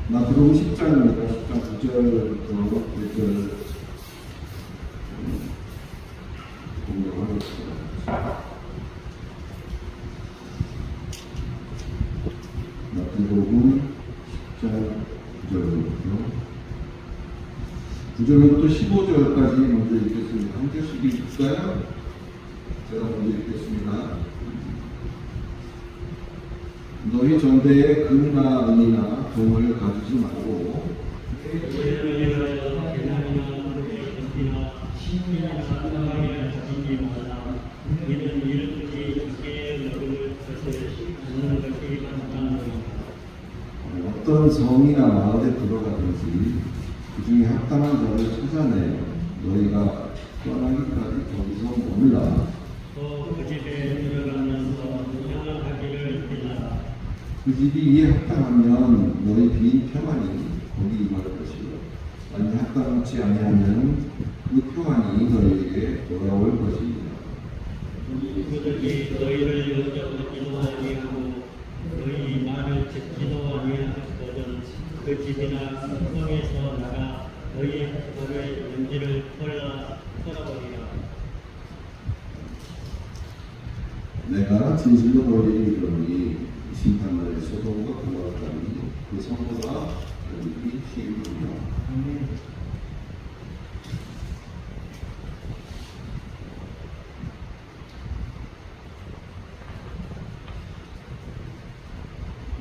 마태복음 10장입니다. 10장 9절부터 1절 공부하겠습니다. 마태복음 10장 9절부터 15절까지 먼저 읽겠습니다. 한 절씩 읽을까요? 제가 먼저 읽겠습니다. 너희 전대에 금이나 은이나 동을 가지지 말고 어떤 성이나 마을에 들어가든지 그 중에 합당한 자를 찾아내 너희가 떠나기까지 거기서 머물라. 그 집이 이에 합당하면 너희 빈 평안이 거기 임할 것이요 만일 합당하지 아니하면 그 평안이 너희에게 돌아올 것이니라. 그들이 너희를 여겨도 기도하니하고 너희 말을 듣지도 아니하거든 그 집이나 성에서 나가 너희 돌의 연지를 털어버리라. 내가 진실로 너희에게 이르노니 심판날에 소돔과 고모라 땅이 그 성도가 여기 희망이라.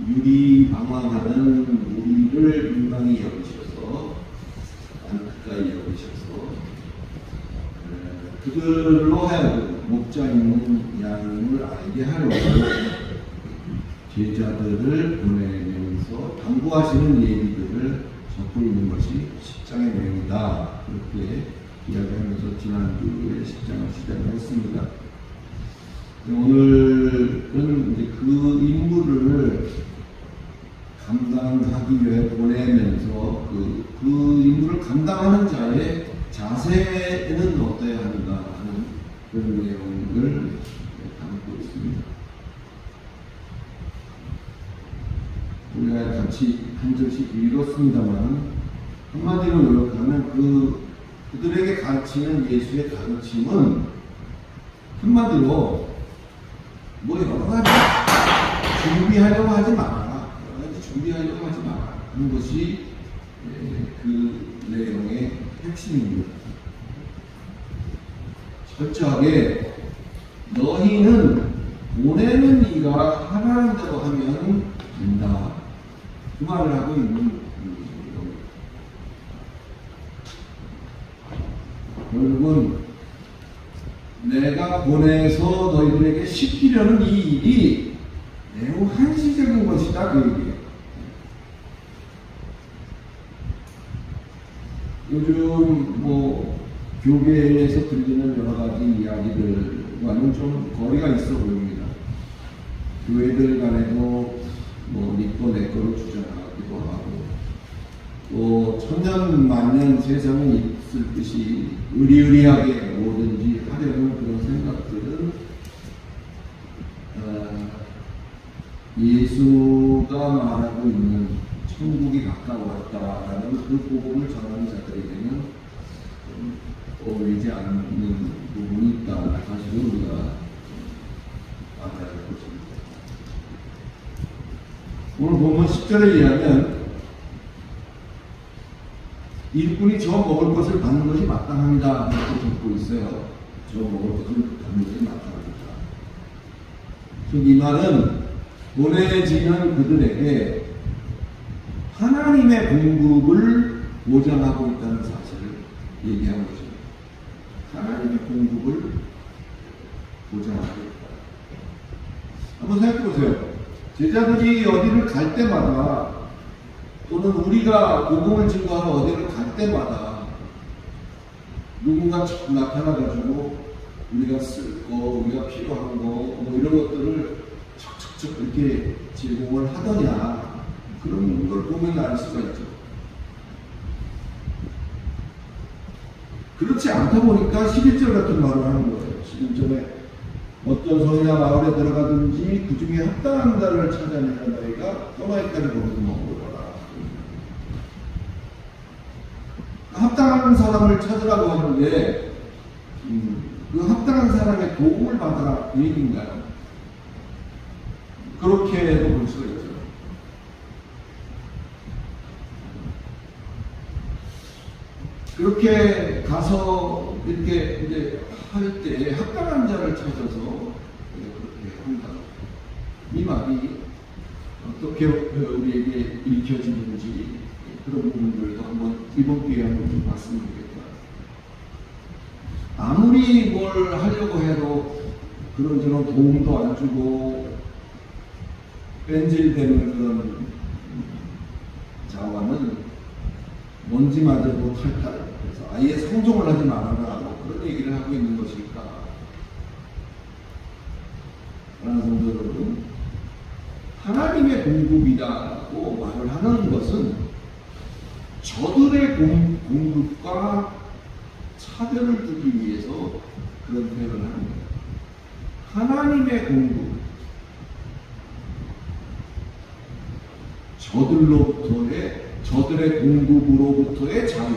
유리 방황하는 우리를 민망히 여기셔서 가까이 여기셔서 그들로 하여금 목자임은 양임을 알게 하려고 제자들을 보내면서 당부하시는 예비들을 적고 있는 것이 10장의 내용이다. 그렇게 이야기하면서 지난주에 10장을 시작을 했습니다. 오늘은 이제 그 임무를 감당하기 위해 보내면서 그 임무를 감당하는 자의 자세는 어떠해야 하는가 하는 그런 내용을 담고 있습니다. 우리가 같이 한 절씩 읽었습니다만 한마디로 요약하면 그들에게 가르치는 예수의 가르침은 한마디로 뭐 여러 가지 준비하려고 하지 마라. 여러 가지 준비하려고 하지 마라 하는 것이 그 내용의 핵심입니다. 철저하게 너희는 보내는 이가 하라는 대로 하면 된다. 그 말을 하고 있는 겁니다. 결국은 내가 보내서 너희들에게 시키려는 이 일이 매우 한시적인 것이다. 그 얘기예요. 요즘 교계에서 들리는 여러 가지 이야기들과는 좀 거리가 있어 보입니다. 교회들 간에도 니꺼 내꺼로 주장하기도 하고 또 천년 만년 세상에 있을 듯이 의리의리하게 뭐든지 하려는 그런 생각들은 예수가 말하고 있는 천국이 가까웠다라는 그 복음을 전하는 자들에게는 어울리지 않는 부분이 있다. 사실은 우리가 알아야 할 것입니다. 오늘 보면 10절에 의하면 일꾼이 저 먹을 것을 받는 것이 마땅합니다. 이렇게 적고 있어요. 저 먹을 것을 받는 것이 마땅합니다. 즉 이 말은 보내지는 그들에게 하나님의 공급을 보장하고 있다는 사실을 얘기하는 거죠. 하나님의 공급을 보장하고 있다. 한번 생각해 보세요. 제자들이 어디를 갈 때마다 또는 우리가 복음을 증거하러 어디를 갈 때마다 누군가 나타나가지고 우리가 쓸 거, 우리가 필요한 거, 이런 것들을 척척척 이렇게 제공을 하더냐, 그런 걸 보면 알 수가 있죠. 그렇지 않다 보니까 11절 같은 말을 하는 거예요. 11절에 어떤 성이나 마을에 들어가든지 그 중에 합당한 자를 찾아내는 너희가 떠나기까지 거기서 머무르라. 합당한 사람을 찾으라고 하는데 그 합당한 사람의 도움을 받아라 그 얘기인가요? 그렇게도 볼 수가 있죠. 그렇게 가서 이렇게 이제 할 때 합당한 자를 찾아서 그렇게 한다. 이 말이 어떻게 우리에게 읽혀지는지 그런 부분들도 한번 이번 기회에 한번 좀 봤으면 좋겠다. 아무리 뭘 하려고 해도 그런저런 도움도 안 주고 뺀질되는 그런 자와는 먼지 맞아도 탈탈. 그래서 아예 상종을 하지 말아라. 뭐 그런 얘기를 하고 있는 것일까? 라는 성도 여러분, 하나님의 공급이다라고 말을 하는 것은 저들의 공급과 차별을 두기 위해서 그런 표현을 합니다. 하나님의 공급, 저들의 공급으로부터의 자유.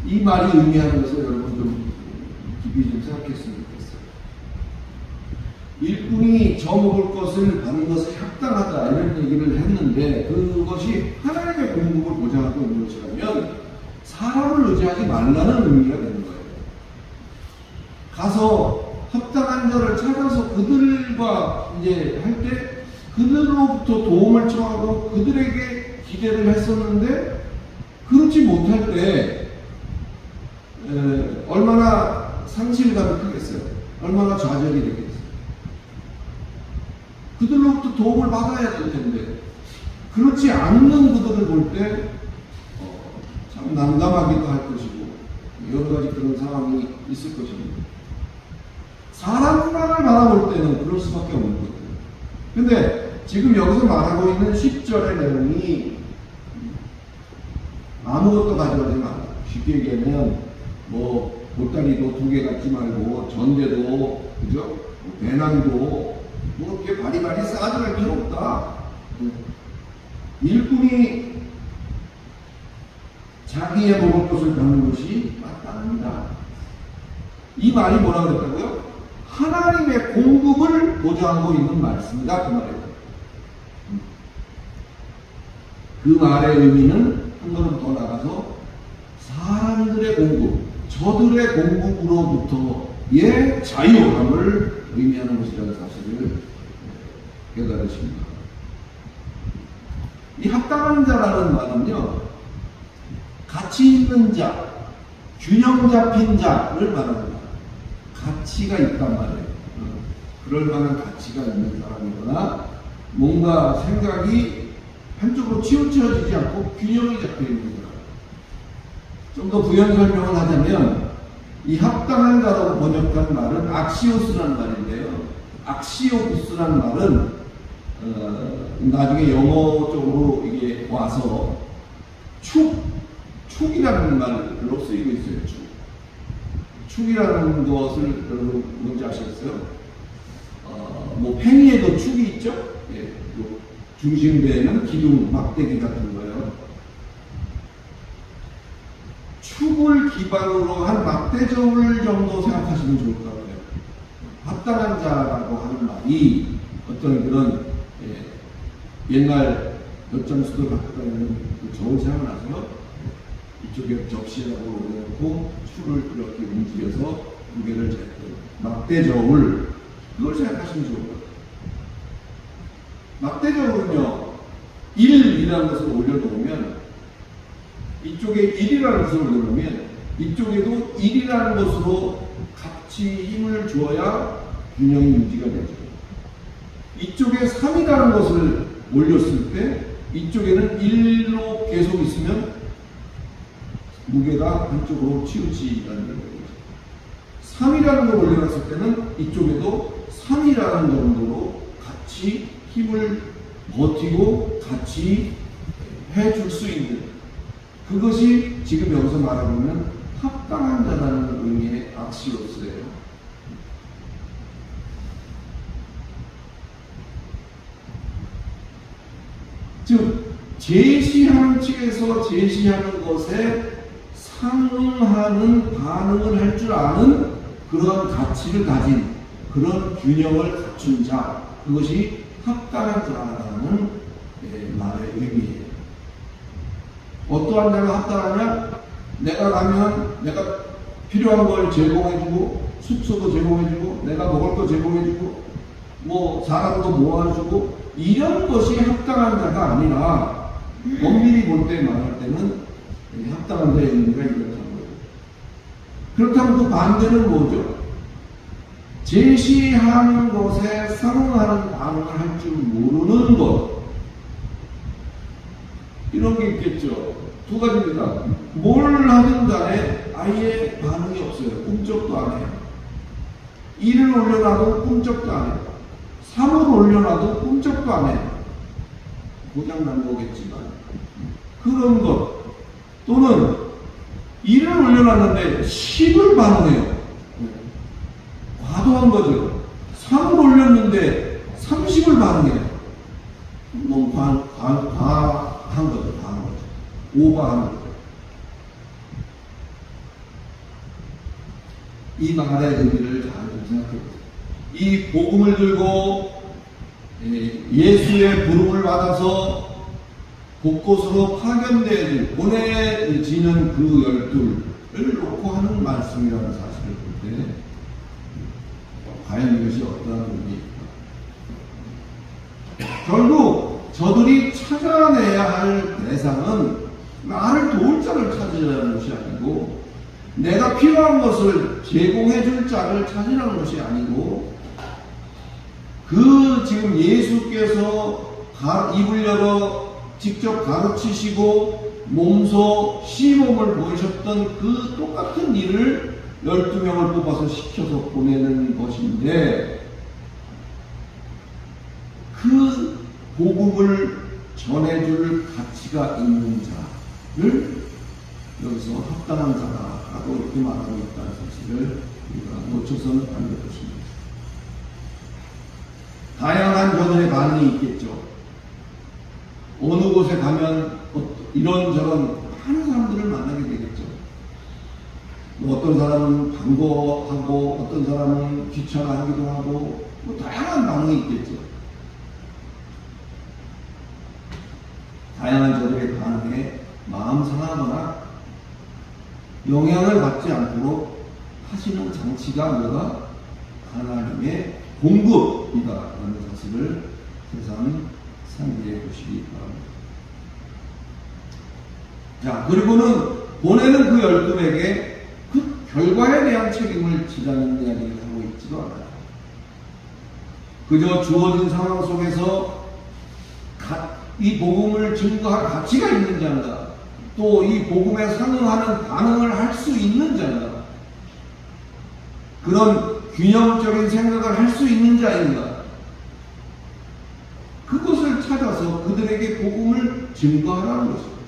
이 말이 의미하는 것을 여러분 좀 깊이 좀 생각했으면 좋겠어요. 일꾼이 저 먹을 것을 받는 것이 합당하다 이런 얘기를 했는데 그것이 하나님의 공급을 보장하고 있는 것이라면 사람을 의지하지 말라는 의미가 되는 거예요. 가서 합당한 자를 찾아서 그들과 이제 할 때 그들로부터 도움을 청하고 그들에게 기대를 했었는데 그렇지 못할 때 얼마나 상실감이 크겠어요. 얼마나 좌절이 되겠어요. 그들로부터 도움을 받아야 될 텐데 그렇지 않는 그들을 볼 때 참 난감하기도 할 것이고 여러 가지 그런 상황이 있을 것입니다. 사람만을 바라볼 때는 그럴 수밖에 없는 거예요. 근데 지금 여기서 말하고 있는 10절의 내용이 아무것도 가져가지 말라. 쉽게 얘기하면 뭐 보따리도 2개 갖지 말고 전대도 그죠? 배낭도 뭐 이렇게 바리바리 싸가지고 필요 없다. 일꾼이 자기의 먹을 것을 받는 것이 마땅합니다. 이 말이 뭐라 그랬다고요? 하나님의 공급을 보장하고 있는 말씀이다. 그 말이에요. 그 말의 의미는 한 걸음 더 나가서 사람들의 공급, 저들의 공급으로부터의 자유함을 의미하는 것이라는 사실을 깨달으십니다. 이 합당한 자라는 말은요, 가치 있는 자, 균형 잡힌 자를 말합니다. 가치가 있단 말이에요. 그럴 만한 가치가 있는 사람이거나 뭔가 생각이 한쪽으로 치우쳐지지 않고 균형이 잡혀 있는 사람. 좀 더 부연 설명을 하자면 이 합당한 자라고 번역한 말은 악시오스라는 말인데요. 악시오스라는 말은 나중에 영어 쪽으로 이게 와서 축이라는 말로 쓰이고 있어요. 축이라는 것을 여러분 뭔지 아시겠어요? 뭐 팽이에도 축이 있죠? 예, 중심대에는 기둥, 막대기 같은 거예요. 축을 기반으로 한 막대저울 정도 생각하시면 좋을 것 같아요. 합당한 자라고 하는 말이 어떤 그런 옛날 엿장수들 갖고 다니는 그 저울 생각나서요. 이쪽에 접시라고 올려놓고 축을 이렇게 움직여서 무게를 재는 막대저울, 그걸 생각하시면 좋을 것 같아요. 막대저울은요 1이라는 것을 올려놓으면 이쪽에 1이라는 것을 올려놓으면 이쪽에도 1이라는 것으로 같이 힘을 주어야 균형이 유지가 되죠. 이쪽에 3이라는 것을 올렸을 때 이쪽에는 1로 계속 있으면 무게가 한쪽으로 치우치다는 거죠. 3이라는 걸 올려놨을 때는 이쪽에도 3이라는 정도로 같이 힘을 버티고 같이 해줄 수 있는, 그것이 지금 여기서 말하는 합당한 자라는 의미의 악시오스예요. 즉 제시하는 측에서 제시하는 것에 상응하는 반응을 할 줄 아는 그런 가치를 가진 그런 균형을 갖춘 자, 그것이 합당한 자라는 말의 의미예요. 어떠한 자가 합당하냐? 내가 가면 내가 필요한 걸 제공해주고, 숙소도 제공해주고, 내가 먹을 거 제공해주고, 뭐 사람도 모아주고, 이런 것이 합당한 자가 아니라 엄밀히 볼 때 말할 때는 합당한 자의 의미가 이렇다는 거예요. 그렇다면 그 반대는 뭐죠? 제시하는 것에 상응하는 반응을 할 줄 모르는 것, 이런 게 있겠죠. 두 가지입니다. 뭘 하든 간에 아예 반응이 없어요. 꿈쩍도 안 해요. 일을 올려놔도 꿈쩍도 안 해요. 사물 올려놔도 꿈쩍도 안 해요. 고장난 거겠지만 그런 것, 또는 일을 올려놨는데 10을 반응해요. 과도한 거죠. 3을 올렸는데 30을 반응해요. 너무 과한 거죠. 과한 거죠. 오버한 거죠. 이 말의 의미를 잘 생각해보세요. 이 복음을 들고 예수의 부름을 받아서 곳곳으로 파견되어질 보내지는 그 열둘을 놓고 하는 말씀이라는 사실을 볼 때 과연 이것이 어떠한 의미일까? 결국 저들이 찾아내야 할 대상은 나를 도울 자를 찾으라는 것이 아니고, 내가 필요한 것을 제공해 줄 자를 찾으라는 것이 아니고, 그 지금 예수께서 입을 열어 직접 가르치시고 몸소 시범을 보이셨던 그 똑같은 일을 12명을 뽑아서 시켜서 보내는 것인데, 그 복음을 전해줄 가치가 있는 자를 여기서 합당한 자라고 이렇게 말하고 있다는 사실을 우리가 놓쳐서는 안 될 것입니다. 다양한 저들의 반응이 있겠죠. 어느 곳에 가면 이런저런 많은 사람들을 만나게 되겠죠. 어떤 사람은 반가워하고, 어떤 사람은 귀찮아하기도 하고, 다양한 반응이 있겠죠. 다양한 저들의 반응에 마음 상하거나 영향을 받지 않도록 하시는 장치가 뭐가? 하나님의 공급이다라는 사실을 세상 상기해 보시기 바랍니다. 자, 그리고는 보내는 그 12에게 그 결과에 대한 책임을 지라는 이야기를 하고 있지도 않아요. 그저 주어진 상황 속에서 이 복음을 증거할 가치가 있는 자인가, 또 이 복음에 상응하는 반응을 할 수 있는 자인가, 그런 균형적인 생각을 할 수 있는 자인가, 그것을 찾아서 그들에게 복음을 증거하라는 것입니다.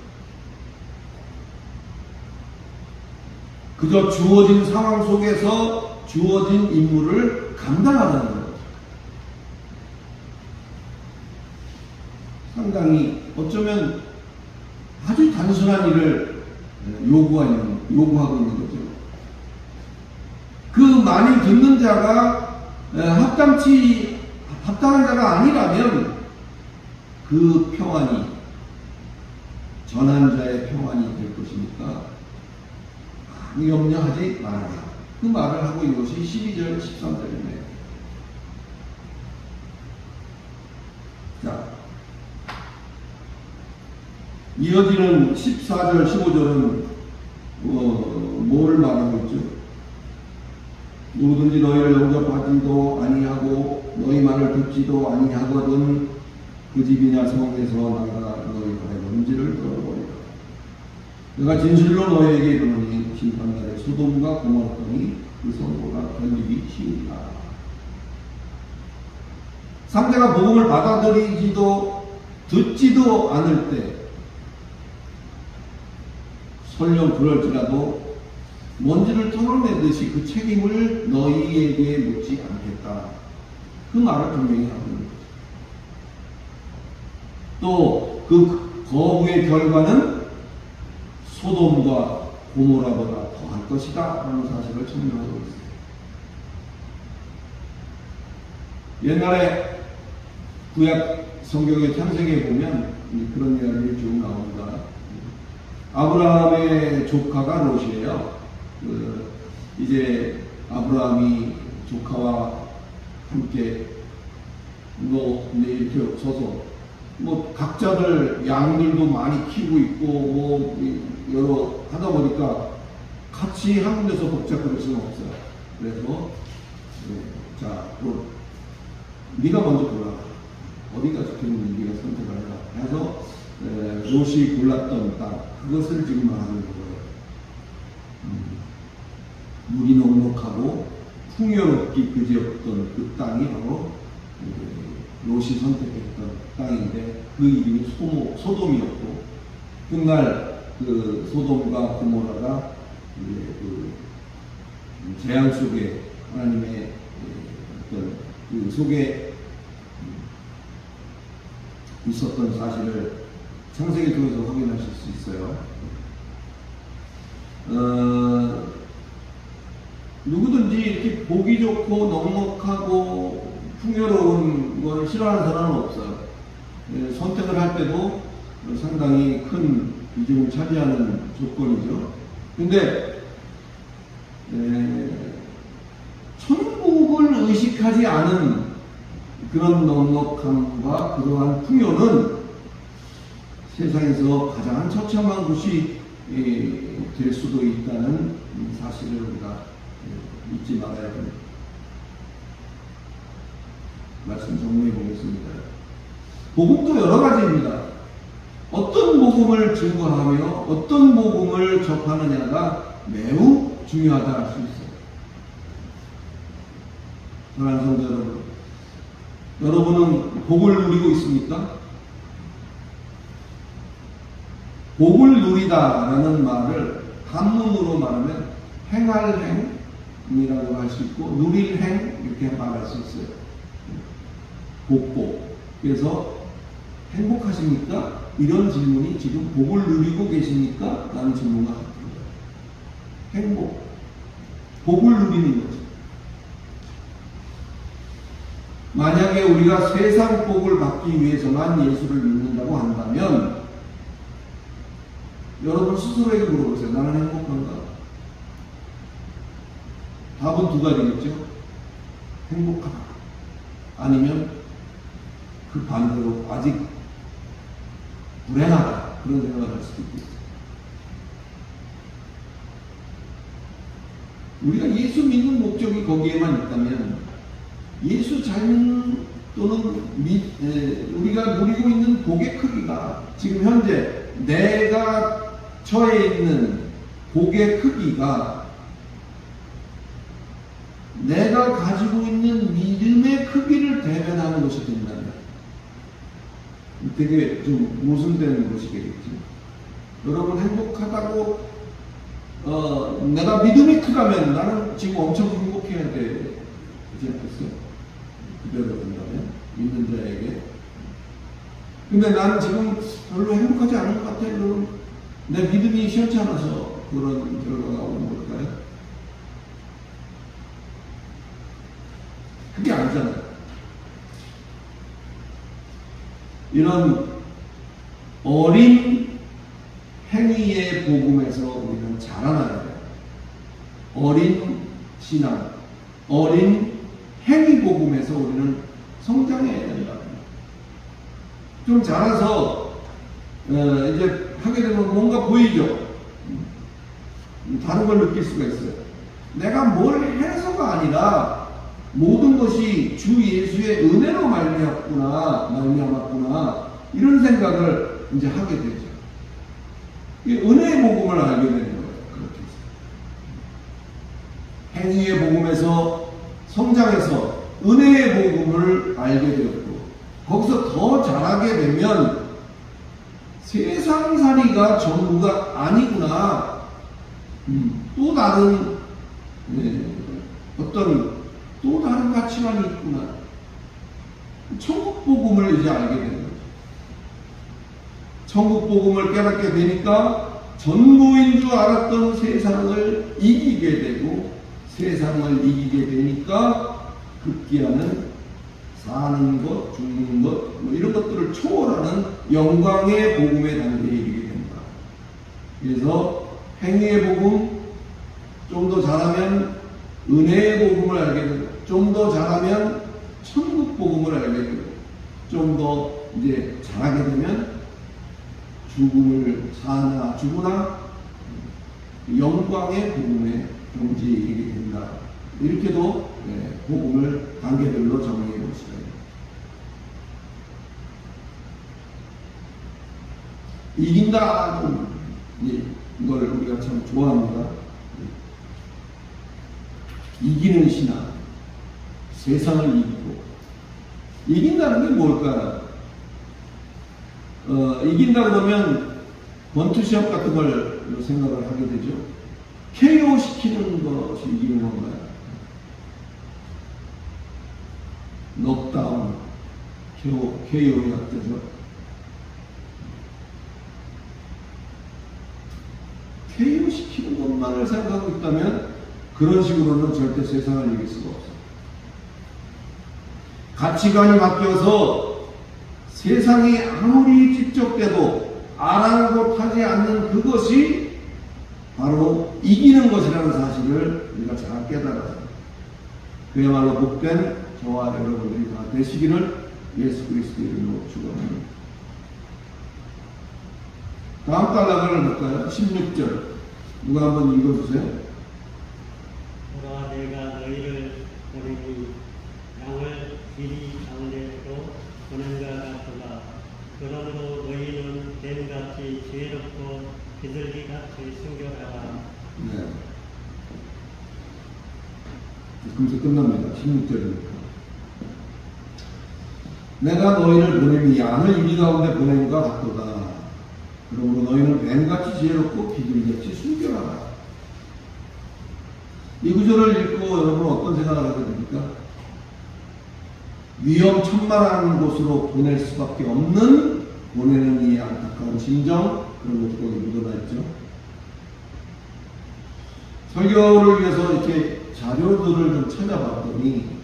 그저 주어진 상황 속에서 주어진 임무를 감당하라는 것. 상당히 어쩌면 아주 단순한 일을 요구하고 있는 거죠. 그 많이 듣는 자가 합당한 자가 아니라면 그 평안이 전한 자의 평안이 될 것이니까 염려하지 말아라. 그 말을 하고 있는 것이 12절, 13절이네요. 자, 이어지는 14절, 15절은 뭐를 말하고 있죠? 누구든지 너희를 영접하지도 아니하고 너희 말을 듣지도 아니하거든 그 집이냐 성에서 나가 너희 발의 먼지를 떨어버리라. 내가 진실로 너희에게 이르노니 심판날에 소돔과 고모라더니 그 성도가 견디기 쉬우리라. 상대가 복음을 받아들이지도 듣지도 않을 때 설령 그럴지라도 먼지를 털어내듯이 그 책임을 너희에게 묻지 않겠다. 그 말을 분명히 하고 있는 거죠. 또 그 거부의 결과는 소돔과 고모라보다 더할 것이다 라는 사실을 증명하고 있습니다. 옛날에 구약 성경의 창세기에 보면 그런 이야기가 쭉 나옵니다. 아브라함의 조카가 롯이에요. 이제 아브라함이 조카와 함께 이렇게 서서 각자들 양들도 많이 키우고 있고 여러 하다 보니까 같이 한 군데서 복잡할 수는 없어요. 그래서 자, 네가 먼저 골라. 어디가 좋겠는지 네가 선택을 해라. 해서 롯이 골랐던 땅, 그것을 지금 말하는 거예요. 물이 넉넉하고 풍요롭기 그지없던 그 땅이 바로 롯이 선택했던 땅인데 그 이름이 소돔이었고, 훗날 그 소돔과 고모라가 그 재앙 속에 하나님의 어떤 그 속에 있었던 사실을 창세기 통해서 확인하실 수 있어요. 누구든지 이렇게 보기 좋고 넉넉하고 풍요로운 걸 싫어하는 사람은 없어요. 선택을 할 때도 상당히 큰 비중을 차지하는 조건이죠. 근데 천국을 의식하지 않은 그런 넉넉함과 그러한 풍요는 세상에서 가장 처참한 곳이 될 수도 있다는 사실을 우리가 잊지 말아야 합니다. 말씀 정리해 보겠습니다. 복음도 여러 가지입니다. 어떤 복음을 증거하며 어떤 복음을 접하느냐가 매우 중요하다 할 수 있어요. 사랑하는 성도 여러분, 여러분은 복을 누리고 있습니까? 복을 누리다라는 말을 한문으로 말하면 행할 행이라고 할 수 있고 누릴 행 이렇게 말할 수 있어요. 복복. 그래서 행복하십니까? 이런 질문이 지금 복을 누리고 계십니까? 라는 질문과 같습니다. 행복. 복을 누리는 거죠. 만약에 우리가 세상 복을 받기 위해서만 예수를 믿는다고 한다면 여러분 스스로에게 물어보세요. 나는 행복한가? 답은 두 가지겠죠. 행복하다. 아니면 그 반대로 아직 불행하다. 그런 생각을 할 수도 있겠어요. 우리가 예수 믿는 목적이 거기에만 있다면 예수 잘 믿는 또는 우리가 누리고 있는 복의 크기가 지금 현재 내가 처해 있는 복의 크기가 내가 가지고 있는 믿음의 크기를 대변하는 것이 된다면 되게 좀 모순되는 것이 되겠죠. 여러분 행복하다고 내가 믿음이 크다면 나는 지금 엄청 행복해야 되지 않겠어요? 그대로 된다면 믿는 자에게. 근데 나는 지금 별로 행복하지 않은 것 같아. 그럼 내 믿음이 시원치 않아서 그런 결과가 오는 걸까요? 그게 아니잖아요. 이런 어린 행위의 복음에서 우리는 자라나야 돼요. 어린 신앙, 어린 행위 복음에서 우리는 성장해야 된다. 좀 자라서 이제 하게 되면 뭔가 보이죠. 다른 걸 느낄 수가 있어요. 내가 뭘 해서가 아니라 모든 것이 주 예수의 은혜로 말미암았구나 이런 생각을 이제 하게 되죠. 은혜의 복음을 알게 되는 거예요. 그렇게 해서 행위의 복음에서 성장해서 은혜의 복음을 알게 되었고 거기서 더 잘하게 되면 세상살이가 전부가 아니구나 또 다른 어떤 또 다른 가치관이 있구나. 천국 복음을 이제 알게 되는 거죠. 천국 복음을 깨닫게 되니까 전부인 줄 알았던 세상을 이기게 되고, 세상을 이기게 되니까 급기야는 사는 것, 죽는 것, 뭐 이런 것들을 초월하는 영광의 복음의 단계에 이르게 된다. 그래서 행위의 복음, 좀 더 잘하면 은혜의 복음을 알게 되고, 좀 더 잘하면 천국 복음을 알게 되고, 좀 더 이제 잘하게 되면 죽음을 사나 죽으나 영광의 복음의 경지에 이르게 된다. 이렇게도 복음을 단계별로 정리해 볼 수가 있습니다. 이긴다. 이걸 우리가 참 좋아합니다. 이기는 신앙, 세상을 이기고. 이긴다는 게 뭘까요? 이긴다 그러면 권투시합 같은 걸 생각을 하게 되죠. KO 시키는 것이 이기는 건가요? 넉다운, KO의 학자죠. KO 시키는 것만을 생각하고 있다면 그런 식으로는 절대 세상을 이길 수가 없어요. 가치관이 바뀌어서 세상이 아무리 집적돼도 아랑곳하지 않는 그것이 바로 이기는 것이라는 사실을 우리가 잘 깨달아요. 그야말로 복된 저와 여러분들이 다 되시기를 예수 그리스도의 이름으로 축원합니다. 다음 단락을 볼까요? 16절 누가 한번 읽어주세요. 보라 내가 너희를 보내니 양을 길이 가운데로 보낸 것 같도다. 그러므로 너희는 뱀같이 지혜롭고 비둘기같이 순결하라. 네. 금세 끝납니다. 16절입니다. 내가 너희를 보내니 양을 이리 가운데 보낸 것 같도다. 그러므로 너희는 뱀같이 지혜롭고 비둘기같이 순결하라. 이 구절을 읽고 여러분 어떤 생각을 하게 됩니까? 위험천만한 곳으로 보낼 수밖에 없는 보내는 이 안타까운 심정, 그런 것도 거기 묻어나 있죠. 설교를 위해서 이렇게 자료들을 좀 찾아봤더니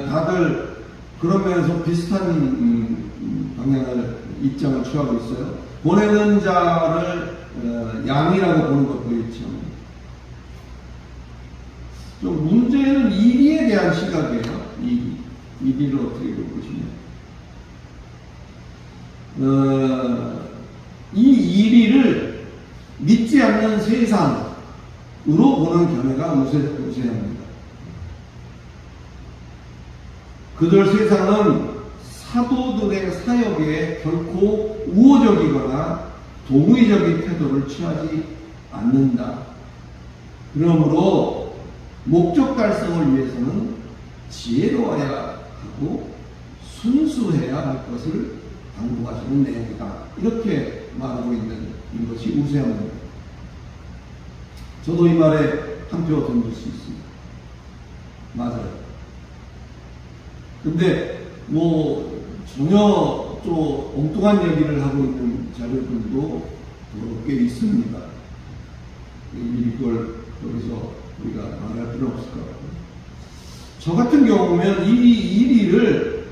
다들 그런 면에서 비슷한 방향을 입장을 취하고 있어요. 보내는 자를 양이라고 보는 것도 있죠. 좀 문제는 이리에 대한 시각이에요. 이리를 어떻게 보시면 이 이리를 믿지 않는 세상으로 보는 견해가 우세합니다. 그들 세상은 사도들의 사역에 결코 우호적이거나 동의적인 태도를 취하지 않는다. 그러므로 목적 달성을 위해서는 지혜로워야 하고 순수해야 할 것을 당부하시는 내용이다. 이렇게 말하고 있는 것이 우세합니다. 저도 이 말에 한 표 던질 수 있습니다. 맞아요. 근데 전혀 또 엉뚱한 얘기를 하고 있는 자료들도 꽤 있습니다. 이걸 여기서 우리가 말할 필요 없을 것 같아요. 저 같은 경우면 이 일을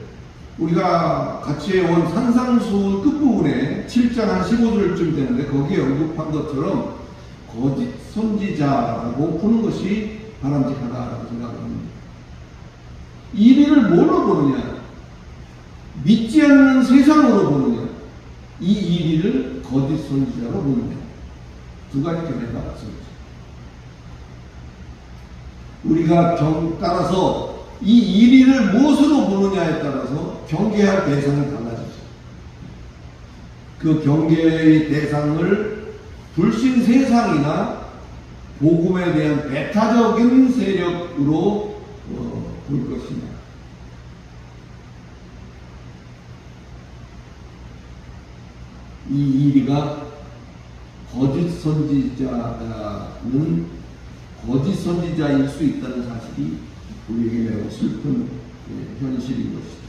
우리가 같이 해온 산상수훈 끝부분에 7장 한 15절쯤 되는데 거기에 언급한 것처럼 거짓 선지자라고 보는 것이 바람직하다고 생각합니다. 이 일을 뭐로 보느냐? 믿지 않는 세상으로 보느냐? 이 일을 거짓 선지자로 보느냐? 두 가지 견해가 있습니다. 우리가 따라서 이 일을 무엇으로 보느냐에 따라서 경계할 대상이 달라지죠. 그 경계의 대상을 불신 세상이나 복음에 대한 배타적인 세력으로 볼 것이냐. 이 이리가 거짓 선지자는 거짓 선지자일 수 있다는 사실이 우리에게 매우 슬픈 현실인 것이죠.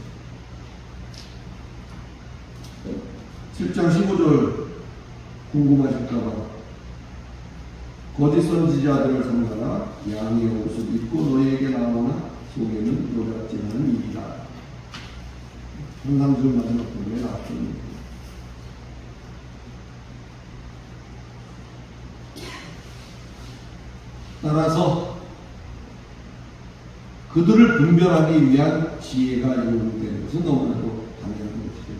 7장 15절 궁금하실까봐 거짓 선지자들을 삼가라 양의 옷을 입고 너희에게 나오나 속에는 노랗지 않은 일이다. 한상주 마지막 부분에 나왔던 따라서 그들을 분별하기 위한 지혜가 요구되는 것은 너무나도 당연한 것이죠.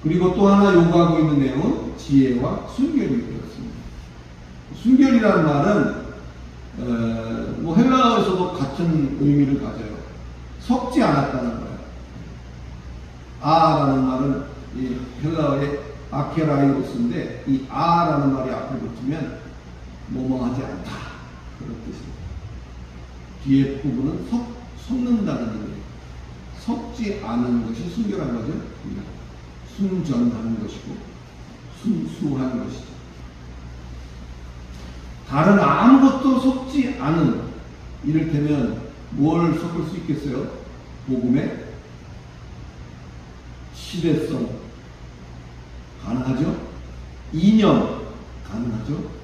그리고 또 하나 요구하고 있는 내용은 지혜와 순결이 되었습니다. 순결이라는 말은 헬라어에서도 같은 의미를 가져요. 섞지 않았다는 거예요. 아라는 말은 이 헬라어의 아케라이오스인데 이 아라는 말이 앞에 붙으면 뭐뭐하지 않다 그런 뜻입니다. 뒤에 부분은 섞는다는 의미예요. 섞지 않은 것이 순결한 거죠. 순전한 것이고 순수한 것이죠. 다른 아무것도 섞지 않은, 이를테면 뭘 섞을 수 있겠어요? 복음의 시대성 가능하죠? 이념 가능하죠?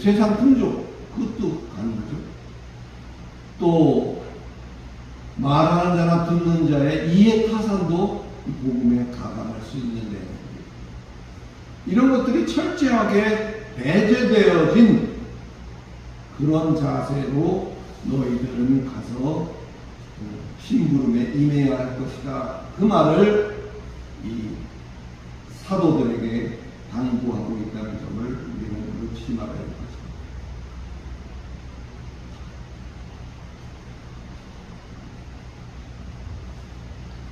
세상 풍조 그것도 가능하죠? 또 말하는 자나 듣는 자의 이해 타산도 이 복음에 가감할 수 있는데, 이런 것들이 철저하게 배제되어진 그런 자세로 너희들은 가서 심부름에 임해야 할 것이다. 그 말을 이 사도들에게 당부하고 있다는 점을 우리는 놓치지 말아야 할 것입니다.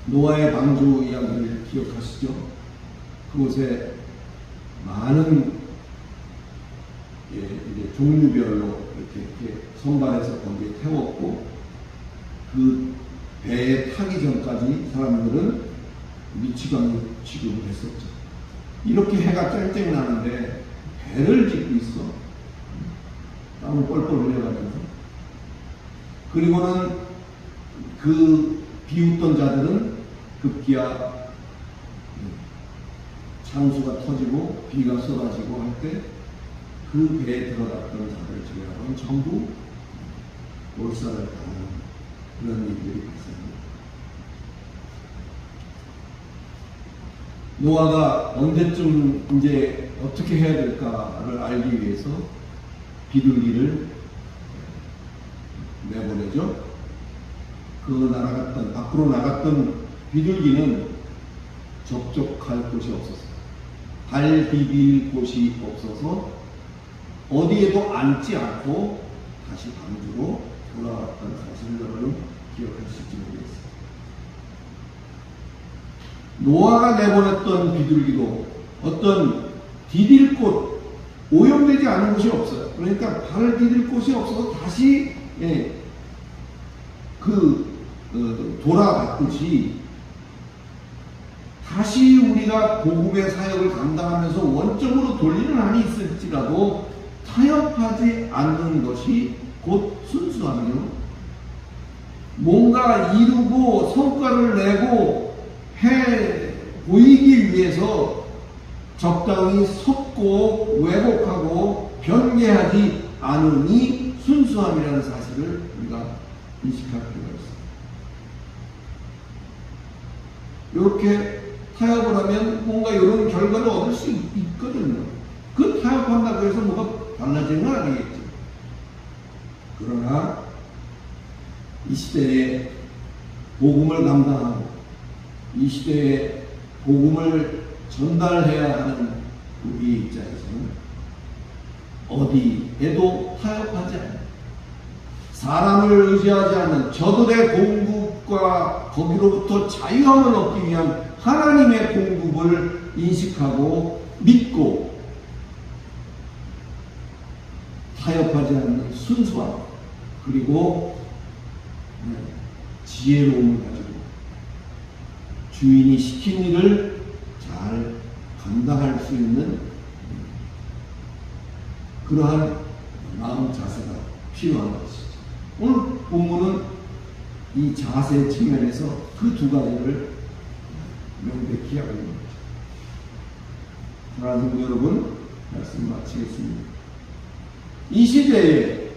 노아의 방주 이야기를 기억하시죠? 그곳에 많은 이제 종류별로 이렇게 선발해서 거기에 태웠고, 그 배에 타기 전까지 사람들은 미치광이 취급을 했었죠. 이렇게 해가 쨍쨍 나는데 배를 짓고 있어. 땀을 뻘뻘 흘려가면서. 그리고는 그 비웃던 자들은 급기야 창수가 터지고 비가 쏟아지고 할 때 그 배에 들어갔던 자들 제외하고는 전부 몰살을 당하는 그런 일들이 발생합니다. 노아가 언제쯤 이제 어떻게 해야 될까를 알기 위해서 비둘기를 내보내죠. 밖으로 나갔던 비둘기는 접촉할 곳이 없었어요. 발 디딜 곳이 없어서 어디에도 앉지 않고 다시 방주로 돌아왔다는 사실을 여러분 기억하실지 모르겠어요. 노아가 내보냈던 비둘기도 어떤 디딜 곳, 오염되지 않은 곳이 없어요. 그러니까 발을 디딜 곳이 없어서 다시 돌아갔듯이 다시 우리가 복음의 사역을 감당하면서 원점으로 돌리는 한이 있을지라도 타협하지 않는 것이 곧 순수함이요. 뭔가 이루고 성과를 내고 해 보이기 위해서 적당히 섞고 왜곡하고 변개하지 않으니 순수함이라는 사실을 우리가 인식할 필요가 있습니다. 이렇게 타협을 하면 뭔가 이런 결과를 얻을 수 있거든요. 그 타협한다고 해서 뭐가 달라지는 건 아니겠죠. 그러나 이 시대에 복음을 감당하고 이 시대에 복음을 전달해야 하는 우리 입장에서는 어디에도 타협하지 않는, 사람을 의지하지 않는 저들의 공급과 거기로부터 자유함을 얻기 위한 하나님의 공급을 인식하고 믿고 타협하지 않는 순수함, 그리고 지혜로움을 가지고 주인이 시킨 일을 감당할 수 있는 그러한 마음 자세가 필요한 것이죠. 오늘 본문은 이 자세 측면에서 그 두 가지를 명백히 하고 있는 거죠. 사랑하는 성도 여러분, 말씀 마치겠습니다. 이 시대에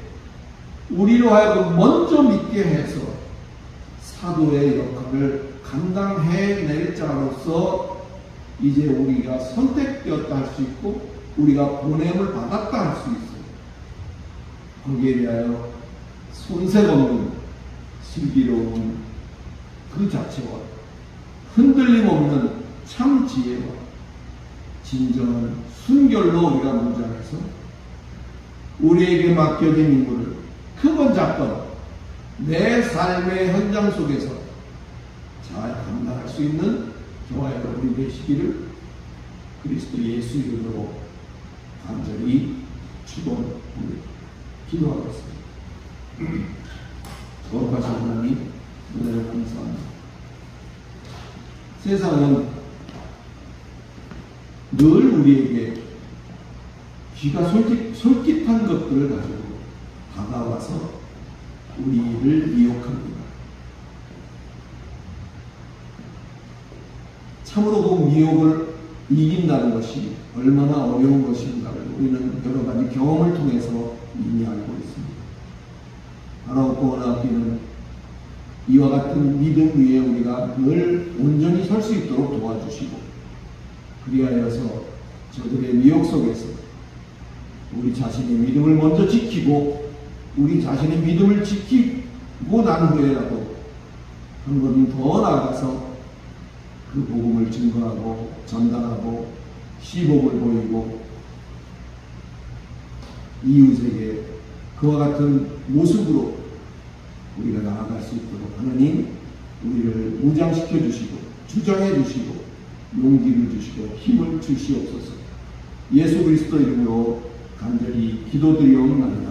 우리로 하여금 먼저 믿게 해서 사도의 역할을 감당해낼 자로서 이제 우리가 선택되었다 할 수 있고 우리가 보냄을 받았다 할 수 있어요. 거기에 대하여 손색 없는 슬기로운 그 자체와 흔들림 없는 참 지혜와 진정한 순결로 우리가 무장해서 우리에게 맡겨진 임무를 크건 작건 내 삶의 현장 속에서 잘 감당할 수 있는 저와 여러분이 되시기를 그리스도 예수 이름으로 간절히 축원합니다. 기도하겠습니다. 거룩하신 하나님, 은혜를 감사합니다. 세상은 늘 우리에게 귀가 솔깃한 것들을 가지고 다가와서 우리를 미혹합니다. 참으로 그 미혹을 이긴다는 것이 얼마나 어려운 것인가를 우리는 여러 가지 경험을 통해서 이미 알고 있습니다. 하나님과 원하기는 이와 같은 믿음 위에 우리가 늘 온전히 설 수 있도록 도와주시고 그리하여서 저들의 미혹 속에서 우리 자신의 믿음을 먼저 지키고 우리 자신의 믿음을 지키고 난 후에라도 한 걸음 더 나아가서 그 복음을 증거하고 전달하고 시복을 보이고 이웃에게 그와 같은 모습으로 우리가 나아갈 수 있도록 하나님 우리를 무장시켜 주시고 주장해 주시고 용기를 주시고 힘을 주시옵소서. 예수 그리스도 이름으로 간절히 기도드리옵나이다.